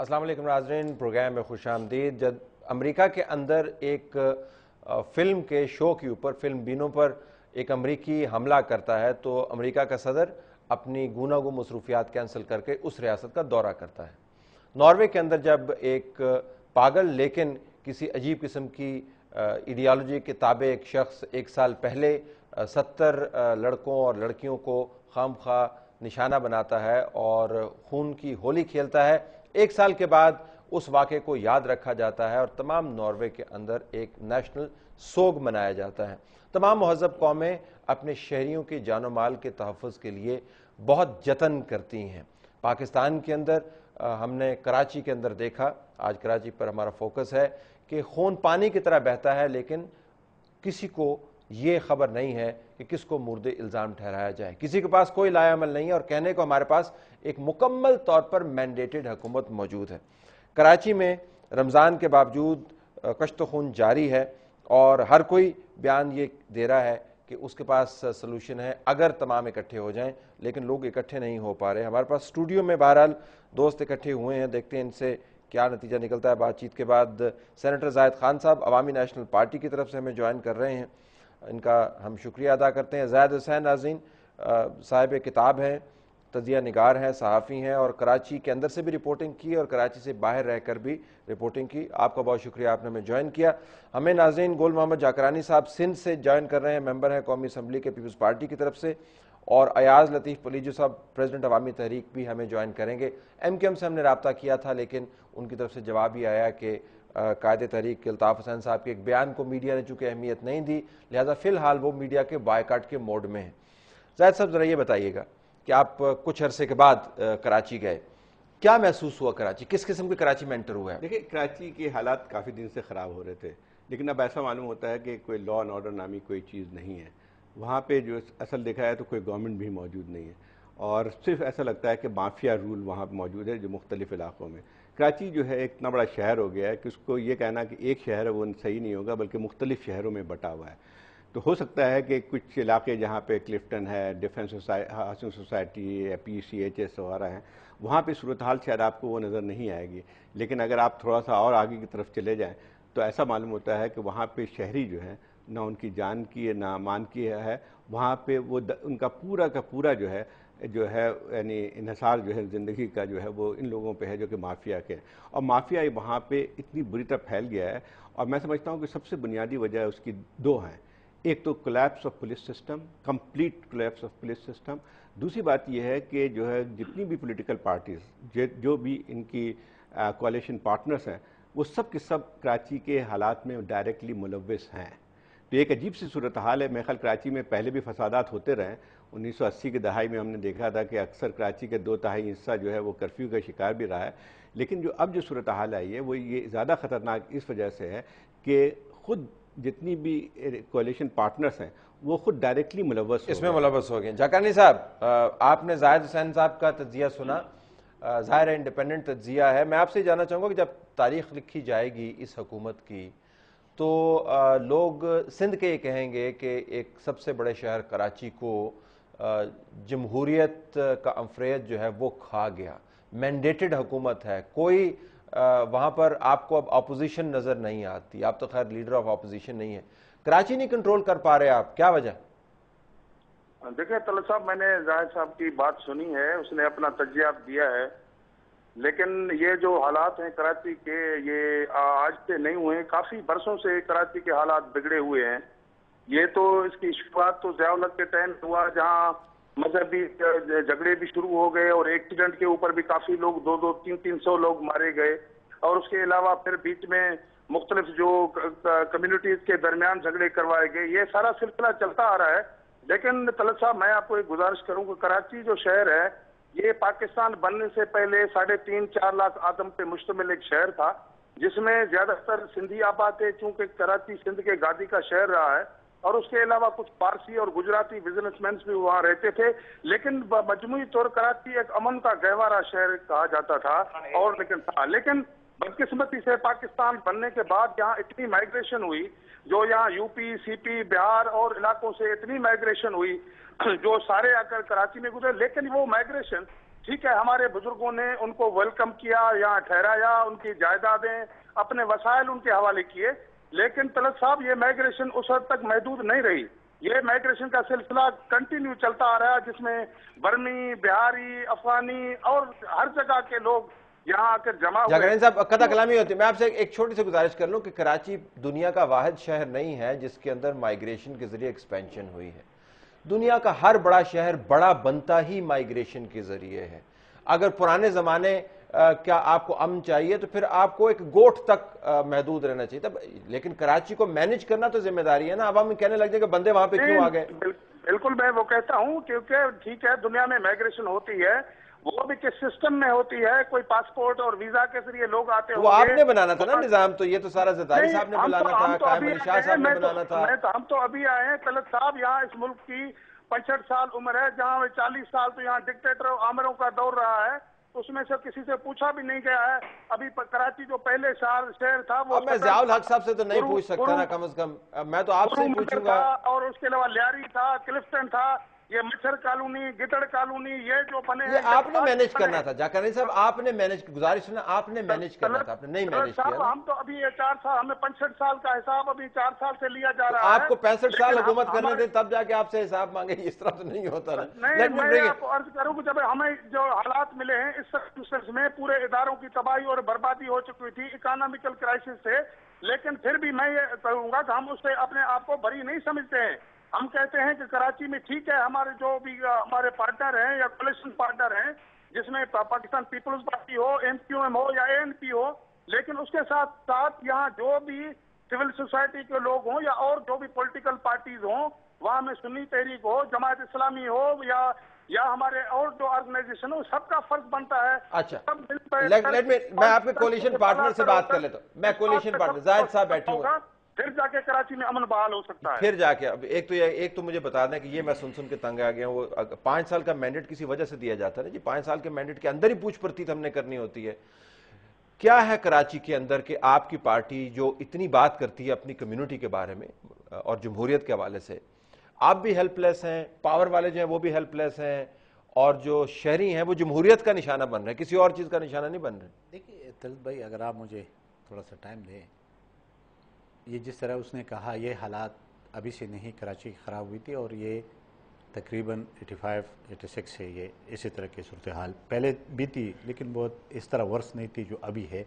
السلام علیکم ناظرین، پروگرام میں خوش آمدید۔ جب امریکہ کے اندر ایک فلم کے شو کے اوپر فلم بینوں پر ایک امریکی حملہ کرتا ہے تو امریکہ کا صدر اپنی گوناگوں مصروفیات کینسل کر کے اس ریاست کا دورہ کرتا ہے۔ ناروے کے اندر جب ایک پاگل لیکن کسی عجیب قسم کی ایڈیالوجی کے تابع ایک شخص 1 سال پہلے 70 لڑکوں اور لڑکیوں کو خام خواہ نشانہ بناتا ہے اور خون کی ہولی کھیلتا ہے، 1 سال کے بعد اس واقعے کو یاد رکھا جاتا ہے اور تمام ناروے کے اندر ایک نیشنل سوگ منایا جاتا ہے۔ تمام مہذب قومیں اپنے شہریوں کی جان و مال کے تحفظ کے لیے بہت جتن کرتی ہیں۔ پاکستان کے اندر ہم نے کراچی کے اندر دیکھا، آج کراچی پر ہمارا فوکس ہے کہ خون پانی کی طرح بہتا ہے، لیکن کسی کو یہ خبر نہیں ہے کہ کس کو مورد الزام ٹھہرایا جائے، کسی کے پاس کوئی لائے عمل نہیں ہے اور کہنے کو ہمارے پاس ایک مکمل طور پر مینڈیٹڈ حکومت موجود ہے۔ کراچی میں رمضان کے باوجود کشت خون جاری ہے اور ہر کوئی بیان یہ دے رہا ہے کہ اس کے پاس سلوشن ہے اگر تمام اکٹھے ہو جائیں، لیکن لوگ اکٹھے نہیں ہو پا رہے۔ ہمارے پاس اسٹوڈیو میں بہرحال دوست اکٹھے ہوئے ہیں، دیکھتے ہیں ان سے کیا نتیجہ نکلتا ہے۔ بات چیت کے بعد سینیٹر زاہد خان صاحب عوامی نیشنل پارٹی کی طرف سے ہمیں جوائن کر رہے ہیں، ان کا ہم شکریہ ادا کرتے ہیں۔ زاہد حسین ناظرین صاحب کتاب ہیں، تجزیہ نگار ہیں، صحافی ہیں اور کراچی کے اندر سے بھی رپورٹنگ کی اور کراچی سے باہر رہ کر بھی رپورٹنگ کی۔ آپ کا بہت شکریہ، آپ نے ہمیں جوائن کیا۔ ہمیں ناظرین گول محمد جاکرانی صاحب سندھ سے جوائن کر رہے ہیں، ممبر ہیں قومی اسمبلی کے پیپلز پارٹی کی طرف سے، اور ایاز لطیف پلیجو صاحب پریزیڈنٹ عوامی تحریک بھی ہمیں جوائن کریں گے۔ ایم کیو ایم سے ہم نے رابطہ کیا تھا لیکن ان کی طرف سے جواب ہی آیا کہ قائد تحریک کے الطاف حسین صاحب کے ایک بیان کو میڈیا نے چونکہ اہمیت نہیں دی، لہذا فی الحال وہ میڈیا کے بائیکاٹ کے موڈ میں ہیں۔ زاہد صاحب ذرا یہ بتائیے گا کہ آپ کچھ عرصے کے بعد کراچی گئے، کیا محسوس ہوا کراچی، کس قسم کے کراچی میں انٹر ہوا ہے؟ دیکھیں، کراچی کے حالات کافی دن سے خراب ہو رہے تھے، لیکن اب ایسا معلوم ہوتا ہے کہ کوئی لا اینڈ آرڈر نامی کوئی چیز نہیں ہے وہاں پہ۔ جو اصل دیکھا ہے تو کوئی گورنمنٹ بھی موجود نہیں ہے اور صرف ایسا لگتا ہے کہ مافیا رول وہاں پہ موجود ہے جو مختلف علاقوں میں۔ کراچی جو ہے ایک اتنا بڑا شہر ہو گیا ہے کہ اس کو یہ کہنا کہ ایک شہر ہے وہ صحیح نہیں ہوگا، بلکہ مختلف شہروں میں بٹا ہوا ہے۔ تو ہو سکتا ہے کہ کچھ علاقے جہاں پہ کلفٹن ہے، ڈیفنس ہاؤسنگ سوسائٹی، پی سی ایچ ایس وغیرہ ہیں، وہاں پہ صورتحال شاید آپ کو وہ نظر نہیں آئے گی، لیکن اگر آپ تھوڑا سا اور آگے کی طرف چلے جائیں تو ایسا معلوم ہوتا ہے کہ وہاں پہ شہری جو ہیں نہ ان کی جان کی نہ مان کی ہے، وہاں پہ وہ ان کا پورا جو ہے یعنی انحصار جو ہے زندگی کا جو ہے وہ ان لوگوں پہ ہے جو کہ مافیا کے ہیں، اور مافیا وہاں پہ اتنی بری طرح پھیل گیا ہے۔ اور میں سمجھتا ہوں کہ سب سے بنیادی وجہ اس کی 2 ہیں، ایک تو collapse of police system, complete collapse of police system. دوسری بات یہ ہے کہ جو ہے جتنی بھی پولیٹیکل پارٹیز جو بھی ان کی کوalition پارٹنرز ہیں، وہ سب کے سب کراچی کے حالات میں ڈائریکٹلی ملوث ہیں۔ تو ایک عجیب سی صورتحال ہے۔ میرے خیال کراچی میں پہلے بھی فسادات ہوتے رہے، 1980 کی دہائی میں ہم نے دیکھا تھا کہ اکثر کراچی کے 2/3 حصہ جو ہے وہ کرفیو کا شکار بھی رہا ہے، لیکن جو اب جو صورتحال آئی ہے وہ یہ زیادہ خطرناک اس وجہ سے ہے کہ خود جتنی بھی کوalition پارٹنرز ہیں وہ خود ڈائریکٹلی اس میں ملوث ہو گئے۔ جاکرانی صاحب، آپ نے زاہد حسین صاحب کا تجزیہ سنا، ظاہر ہے انڈیپینڈنٹ تجزیہ ہے، میں آپ سے جاننا چاہوں گا کہ جب تاریخ لکھی جائے گی اس حکومت کی تو لوگ سندھ کے یہ کہیں گے کہ ایک سب سے بڑے شہر کراچی کو جمہوریت کا انفریت جو ہے وہ کھا گیا، مینڈیٹڈ حکومت ہے، کوئی وہاں پر آپ کو اب اپوزیشن نظر نہیں آتی، آپ تو خیر لیڈر آف اپوزیشن نہیں ہے، کراچی نہیں کنٹرول کر پا رہے آپ، کیا وجہ؟ دیکھیں طلعت صاحب، میں نے زاہد صاحب کی بات سنی ہے، اس نے اپنا تجزیہ دیا ہے، لیکن یہ جو حالات ہیں کراچی کے یہ آج سے نہیں ہوئے ہیں، کافی برسوں سے کراچی کے حالات بگڑے ہوئے ہیں۔ یہ تو اس کی شروعات تو ضیاءالحق کے ٹائم ہوا جہاں مذہبی جھگڑے بھی شروع ہو گئے اور ایکسیڈنٹ کے اوپر بھی کافی لوگ 200-300 لوگ مارے گئے، اور اس کے علاوہ پھر بیچ میں مختلف جو کمیونٹیز کے درمیان جھگڑے کروائے گئے، یہ سارا سلسلہ چلتا آ رہا ہے۔ لیکن طلعت صاحب میں آپ کو ایک گزارش کروں کہ کراچی جو شہر ہے یہ پاکستان بننے سے پہلے 3.5-4 لاکھ آدم پہ مشتمل ایک شہر تھا، جس میں زیادہ تر سندھی آباد تھے، چونکہ کراچی سندھ کے گادی کا شہر رہا ہے، اور اس کے علاوہ کچھ پارسی اور گجراتی بزنس مینس بھی وہاں رہتے تھے، لیکن مجموعی طور کراچی ایک امن کا گہوارہ شہر کہا جاتا تھا، اور لیکن بدقسمتی سے پاکستان بننے کے بعد یہاں اتنی مائگریشن ہوئی، جو یہاں یو پی، سی پی، بہار اور علاقوں سے اتنی مائگریشن ہوئی جو سارے آ کر کراچی میں گزرے، لیکن وہ مائگریشن ٹھیک ہے ہمارے بزرگوں نے ان کو ویلکم کیا، یہاں ٹھہرایا، ان کی جائیدادیں، اپنے وسائل ان کے حوالے کیے، لیکن طلعت صاحب یہ مائگریشن اس حد تک محدود نہیں رہی. یہ مائگریشن کا سلسلہ کنٹینیو چلتا آ رہا ہے، جس میں برمی، بہاری، افغانی اور ہر جگہ کے لوگ یہاں آ کر جمع ہوئے. جاگرانی صاحب قطع کلامی ہوتی ہے، میں آپ سے ایک چھوٹی سی گزارش کر لوں کہ کراچی دنیا کا واحد شہر نہیں ہے جس کے اندر مائگریشن کے ذریعے ایکسپینشن ہوئی ہے. دنیا کا ہر بڑا شہر بڑا بنتا ہی مائگریشن کے ذریعے ہے. اگر پرانے زمانے کیا آپ کو امن چاہیے تو پھر آپ کو ایک گوٹھ تک محدود رہنا چاہیے تب، لیکن کراچی کو مینج کرنا تو ذمہ داری ہے نا. اب ہم کہنے لگ جائے کہ بندے وہاں پہ کیوں آ گئے. بالکل میں وہ کہتا ہوں کیونکہ ٹھیک ہے دنیا میں مائگریشن ہوتی ہے، وہ بھی کس سسٹم میں ہوتی ہے، کوئی پاسپورٹ اور ویزا کے ذریعے لوگ آتے ہیں. وہ آپ نے بنانا تھا نا نظام، تو یہ تو سارا زرداری صاحب نے بنانا تھا، قائم علی شاہ صاحب نے بنانا تھا. ہم تو ابھی آئے ہیں طلعت صاحب، یہاں اس ملک کی 65 سال عمر ہے، جہاں 40 سال تو یہاں ڈکٹیٹر آمروں کا دور رہا ہے، اس میں سے کسی سے پوچھا بھی نہیں گیا ہے. ابھی کراچی جو پہلے شہر تھا وہ میں ضیاء الحق صاحب سے تو نہیں پوچھ سکتا نا، کم از کم میں تو آپ سے ہی پوچھوں گا. اور اس کے علاوہ لیاری تھا، کلفٹن تھا، یہ مچھر کالونی، گدڑ کالونی، یہ جو بنے ہیں آپ نے مینج کرنا تھا. جاکرانی صاحب آپ نے مینج، گزارش سنا، آپ نے مینج کرنا تھا، آپ نے نہیں مینج کیا. ہم تو ابھی یہ 4 سال، ہمیں 65 سال کا حساب ابھی 4 سال سے لیا جا رہا ہے. آپ کو 65 سال حکومت کرنے دیں تب جا کے آپ سے حساب مانگے، اس طرح تو نہیں ہوتا نا. نہیں میں آپ کو عرض کروں کہ جب ہمیں جو حالات ملے ہیں اس سلسلے میں پورے اداروں کی تباہی اور بربادی ہو چکی تھی اکانومیکل کرائسس سے، لیکن پھر بھی میں یہ کہوں گا کہ ہم اس سے اپنے آپ کو بری نہیں سمجھتے ہیں. ہم کہتے ہیں کہ کراچی میں ٹھیک ہے ہمارے جو بھی ہمارے پارٹنر ہیں یا کولیشن پارٹنر ہیں، جس میں پاکستان پیپلز پارٹی ہو، MQM ہو یا ANP ہو، لیکن اس کے ساتھ ساتھ یہاں جو بھی سول سوسائٹی کے لوگ ہوں یا اور جو بھی پولیٹیکل پارٹیز ہوں، وہاں میں سنی تحریک ہو، جماعت اسلامی ہو یا ہمارے اور جو آرگنائزیشن ہو، سب کا فرض بنتا ہے. اچھا میں آپ کے کولیشن پارٹنر سے بات کر لیتا ہوں. میں کولیشن پارٹنر زاہد صاحب بیٹھے ہوں، پھر جا کے کراچی میں امن بحال ہو سکتا ہے. پھر جا کے اب ایک تو مجھے بتا دیں کہ یہ میں سن کے تنگ آ گیا ہوں. وہ 5 سال کا مینڈیٹ کسی وجہ سے دیا جاتا ہے جی، 5 سال کے مینڈیٹ کے اندر ہی پوچھ پرتیت ہم نے کرنی ہوتی ہے. کیا ہے کراچی کے اندر کہ آپ کی پارٹی جو اتنی بات کرتی ہے اپنی کمیونٹی کے بارے میں اور جمہوریت کے حوالے سے، آپ بھی ہیلپ لیس ہیں، پاور والے جو ہیں وہ بھی ہیلپ لیس ہیں، اور جو شہری ہیں وہ جمہوریت کا نشانہ بن رہے ہیں، کسی اور چیز کا نشانہ نہیں بن رہے. دیکھیے طلعت بھائی، اگر آپ مجھے تھوڑا سا ٹائم دیں، یہ جس طرح اس نے کہا یہ حالات ابھی سے نہیں کراچی کی خراب ہوئی تھی، اور یہ تقریباً 85-86 سے یہ اسی طرح کی صورتحال پہلے بھی تھی، لیکن بہت اس طرح ورس نہیں تھی جو ابھی ہے.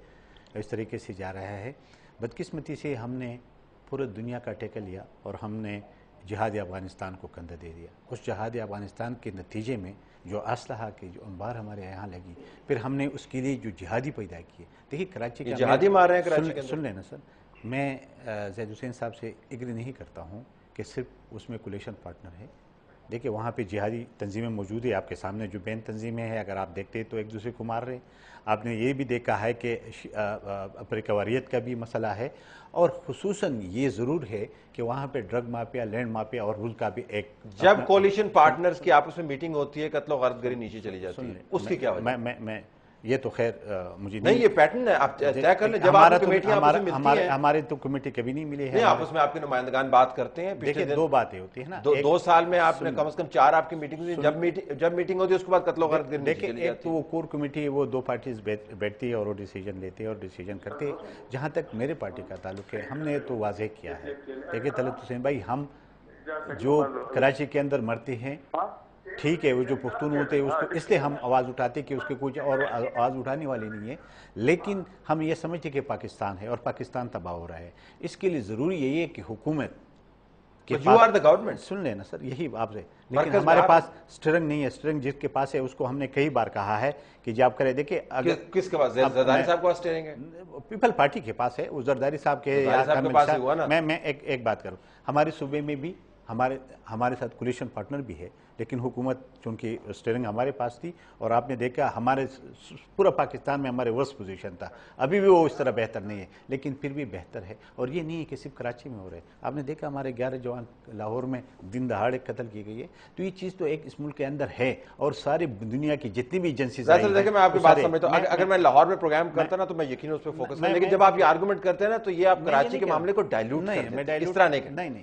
اس طریقے سے جا رہا ہے. بدقسمتی سے ہم نے پورے دنیا کا ٹیکہ لیا اور ہم نے جہاد افغانستان کو کندھا دے دیا. اس جہاد افغانستان کے نتیجے میں جو اسلحہ کے جو انبار ہمارے یہاں لگی، پھر ہم نے اس کے لیے جو جہادی پیدا کیے. دیکھیے کراچی کا جہادی مار رہے ہیں کراچی کے اندر. سن لینا سر، میں زید حسین صاحب سے ایگری نہیں کرتا ہوں کہ صرف اس میں کولیشن پارٹنر ہے. دیکھیں وہاں پہ جہادی تنظیمیں موجود ہیں، آپ کے سامنے جو بین تنظیمیں ہیں اگر آپ دیکھتے تو ایک دوسرے کو مار رہے ہیں. آپ نے یہ بھی دیکھا ہے کہ اپریکواریت کا بھی مسئلہ ہے، اور خصوصاً یہ ضرور ہے کہ وہاں پہ ڈرگ مافیا، لینڈ مافیا اور رول کا بھی ایک جب کولیشن پارٹنرز کی آپس میں میٹنگ ہوتی ہے قتل و غارت گری نیچے چلی جاتی ہے، اس کی کیا وجہ؟ میں یہ تو خیر مجھے نہیں، یہ پیٹرن ہے، آپ طے کر لیں. جب آپ کی کمیٹیاں آپس میں ملتی ہیں، ہمارے تو کمیٹی کبھی نہیں ملی ہے. نہیں، آپس میں آپ کے نمائندگان بات کرتے ہیں. دیکھیں دو باتیں ہوتی ہیں نا، 2 سال میں آپ نے کم از کم 4 آپ کی میٹنگ ہوئی. جب میٹنگ ہوتی ہے اس کے بعد قتل و غارت گری نیچے چلی جاتی ہے. ایک تو وہ کور کمیٹی ہے، وہ 2 پارٹیز بیٹھتی ہے اور وہ ڈیسیجن لیتے ہیں اور ڈیسیجن کرتے ہیں. جہاں تک میرے پارٹی کا تعلق ہے، ہم نے تو واضح کیا ہے. دیکھیں طلعت حسین بھائی، ہم جو کراچی کے اندر مرتے ہیں، ٹھیک ہے، وہ جو پختون ہوتے ہیں اس کو اس لیے ہم آواز اٹھاتے کہ اس کے کچھ اور آواز اٹھانے والے نہیں ہے، لیکن ہم یہ سمجھتے کہ پاکستان ہے اور پاکستان تباہ ہو رہا ہے. اس کے لیے ضروری یہی ہے کہ حکومت گورنمنٹ سن لینا سر، یہی آپ سے، لیکن ہمارے پاس سٹرنگ نہیں ہے. سٹرنگ جس کے پاس ہے اس کو ہم نے کئی بار کہا ہے کہ جب کرے. دیکھیں کس کے پاس؟ زرداری صاحب کے پاس سٹرنگ ہے؟ پیپل پارٹی کے پاس ہے، وہ زرداری صاحب کے. میں ایک بات کروں، ہمارے صوبے میں بھی ہمارے ساتھ کولیشن پارٹنر بھی ہے، لیکن حکومت چونکہ سٹیئرنگ ہمارے پاس تھی، اور آپ نے دیکھا ہمارے پورا پاکستان میں ہمارے ورس پوزیشن تھا. ابھی بھی وہ اس طرح بہتر نہیں ہے، لیکن پھر بھی بہتر ہے. اور یہ نہیں ہے کہ صرف کراچی میں ہو رہے. آپ نے دیکھا ہمارے 11 جوان لاہور میں دن دہاڑے قتل کی گئی ہے. تو یہ چیز تو ایک اس ملک کے اندر ہے، اور ساری دنیا کی جتنی بھی ایجنسیز ہیں. دیکھیں میں آپ کی بات سمجھتا ہوں، اگر میں لاہور میں پروگرام کرتا نا تو میں یقیناً اس پہ فوکس کرتا، لیکن جب آپ یہ آرگومنٹ کرتے ہیں نا تو یہ آپ کراچی کے معاملے کو ڈائلوٹ کرتے ہیں. اس طرح نہیں.